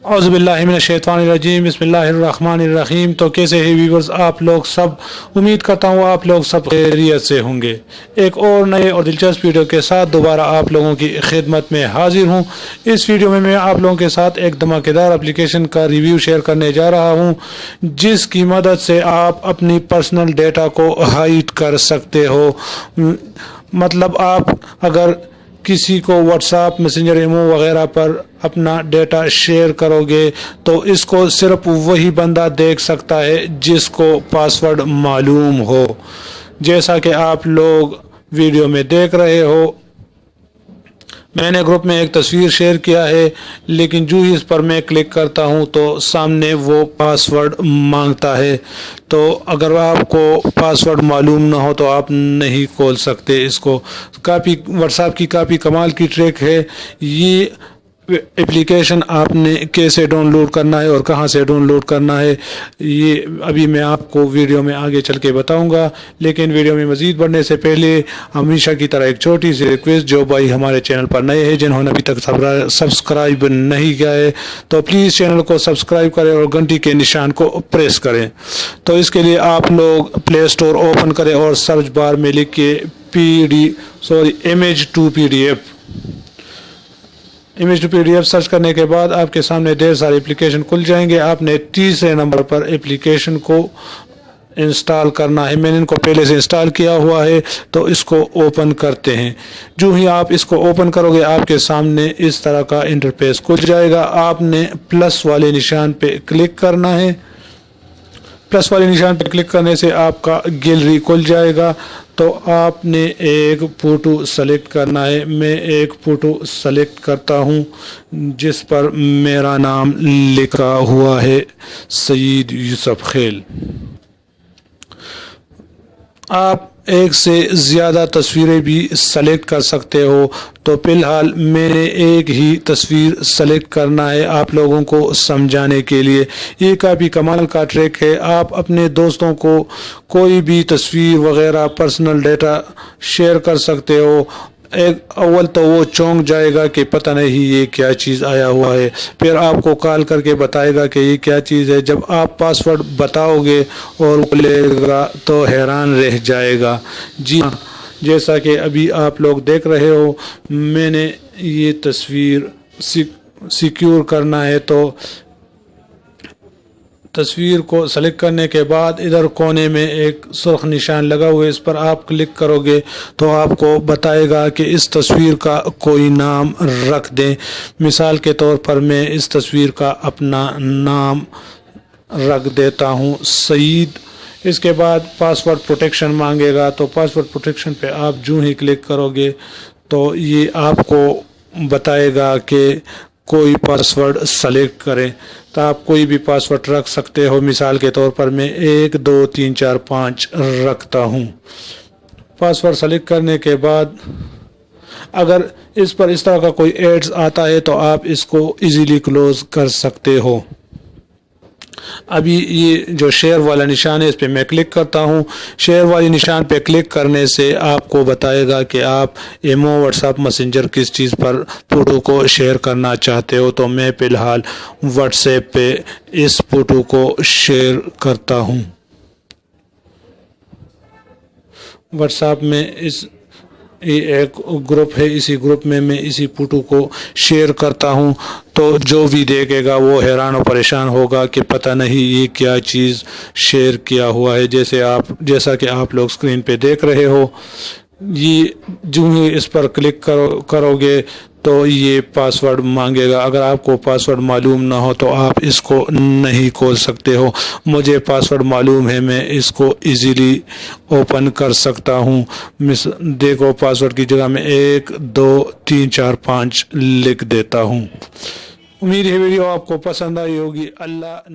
औज़ुबिल्लाहि मिनश्शैतानिर्रजीम बिस्मिल्लाहिर्रहमानिर्रहीम। तो कैसे हैं व्यूअर्स, आप लोग सब? उम्मीद करता हूँ आप लोग सब खैरियत से होंगे। एक और नए और दिलचस्प वीडियो के साथ दोबारा आप लोगों की खिदमत में हाजिर हूँ। इस वीडियो में मैं आप लोगों के साथ एक धमाकेदार एप्लीकेशन का रिव्यू शेयर करने जा रहा हूँ, जिसकी मदद से आप अपनी पर्सनल डेटा को हाइड कर सकते हो। मतलब आप अगर किसी को व्हाट्सएप, मैसेंजर, इमो वगैरह पर अपना डेटा शेयर करोगे तो इसको सिर्फ वही बंदा देख सकता है जिसको पासवर्ड मालूम हो। जैसा कि आप लोग वीडियो में देख रहे हो, मैंने ग्रुप में एक तस्वीर शेयर किया है, लेकिन जो ही इस पर मैं क्लिक करता हूं तो सामने वो पासवर्ड मांगता है। तो अगर आपको पासवर्ड मालूम ना हो तो आप नहीं खोल सकते इसको। काफ़ी व्हाट्सएप की काफ़ी कमाल की ट्रिक है। ये एप्लीकेशन आपने कैसे डाउनलोड करना है और कहां से डाउनलोड करना है, ये अभी मैं आपको वीडियो में आगे चल के बताऊंगा। लेकिन वीडियो में मज़ीद बढ़ने से पहले हमेशा की तरह एक छोटी सी रिक्वेस्ट, जो भाई हमारे चैनल पर नए हैं, जिन्होंने अभी तक सब्सक्राइब नहीं किया है, तो प्लीज़ चैनल को सब्सक्राइब करें और घंटी के निशान को प्रेस करें। तो इसके लिए आप लोग प्ले स्टोर ओपन करें और सर्च बार में लिख के इमेज टू पीडीएफ सर्च करने के बाद आपके सामने ढेर सारे एप्लीकेशन खुल जाएंगे। आपने तीसरे नंबर पर एप्लीकेशन को इंस्टॉल करना है। मैंने इनको पहले से इंस्टॉल किया हुआ है, तो इसको ओपन करते हैं। जो ही आप इसको ओपन करोगे आपके सामने इस तरह का इंटरफेस खुल जाएगा। आपने प्लस वाले निशान पे क्लिक करना है। प्लस वाले निशान पर क्लिक करने से आपका गैलरी खुल जाएगा। तो आपने एक फ़ोटो सेलेक्ट करना है। मैं एक फ़ोटो सेलेक्ट करता हूं जिस पर मेरा नाम लिखा हुआ है, सईद यूसुफ खेल। आप एक से ज़्यादा तस्वीरें भी सेलेक्ट कर सकते हो। तो फ़िलहाल मैंने एक ही तस्वीर सेलेक्ट करना है आप लोगों को समझाने के लिए। ये काफ़ी कमाल का ट्रिक है। आप अपने दोस्तों को कोई भी तस्वीर वगैरह पर्सनल डेटा शेयर कर सकते हो। एक अव्वल तो वो चौंक जाएगा कि पता नहीं ये क्या चीज़ आया हुआ है, फिर आपको कॉल करके बताएगा कि ये क्या चीज़ है। जब आप पासवर्ड बताओगे और बोलेगा तो हैरान रह जाएगा। जी हाँ, जैसा कि अभी आप लोग देख रहे हो, मैंने ये तस्वीर सिक्योर करना है। तो तस्वीर को सेलेक्ट करने के बाद इधर कोने में एक सुर्ख निशान लगा हुआ है, इस पर आप क्लिक करोगे तो आपको बताएगा कि इस तस्वीर का कोई नाम रख दें। मिसाल के तौर पर मैं इस तस्वीर का अपना नाम रख देता हूं, सईद। इसके बाद पासवर्ड प्रोटेक्शन मांगेगा, तो पासवर्ड प्रोटेक्शन पे आप जो ही क्लिक करोगे तो ये आपको बताएगा कि कोई पासवर्ड सेलेक्ट करें। तो आप कोई भी पासवर्ड रख सकते हो। मिसाल के तौर पर मैं 1 2 3 4 5 रखता हूं। पासवर्ड सेलेक्ट करने के बाद अगर इस पर इस तरह का कोई एड्स आता है तो आप इसको इजीली क्लोज कर सकते हो। अभी ये जो शेयर वाला निशान है, इस पे मैं क्लिक करता हूँ। शेयर वाले निशान पे क्लिक करने से आपको बताएगा कि आप इमो, व्हाट्सएप, मैसेंजर किस चीज़ पर फ़ोटो को शेयर करना चाहते हो। तो मैं फ़िलहाल व्हाट्सएप पे इस फ़ोटो को शेयर करता हूँ। व्हाट्सएप में ये एक ग्रुप है, इसी ग्रुप में मैं इसी फ़ोटो को शेयर करता हूं। तो जो भी देखेगा वो हैरान और परेशान होगा कि पता नहीं ये क्या चीज़ शेयर किया हुआ है। जैसा कि आप लोग स्क्रीन पे देख रहे हो, ये जो ही इस पर क्लिक करोगे तो ये पासवर्ड मांगेगा। अगर आपको पासवर्ड मालूम ना हो तो आप इसको नहीं खोल सकते हो। मुझे पासवर्ड मालूम है, मैं इसको इजीली ओपन कर सकता हूँ। देखो, पासवर्ड की जगह मैं 1 2 3 4 5 लिख देता हूँ। उम्मीद है वीडियो आपको पसंद आई होगी। अल्लाह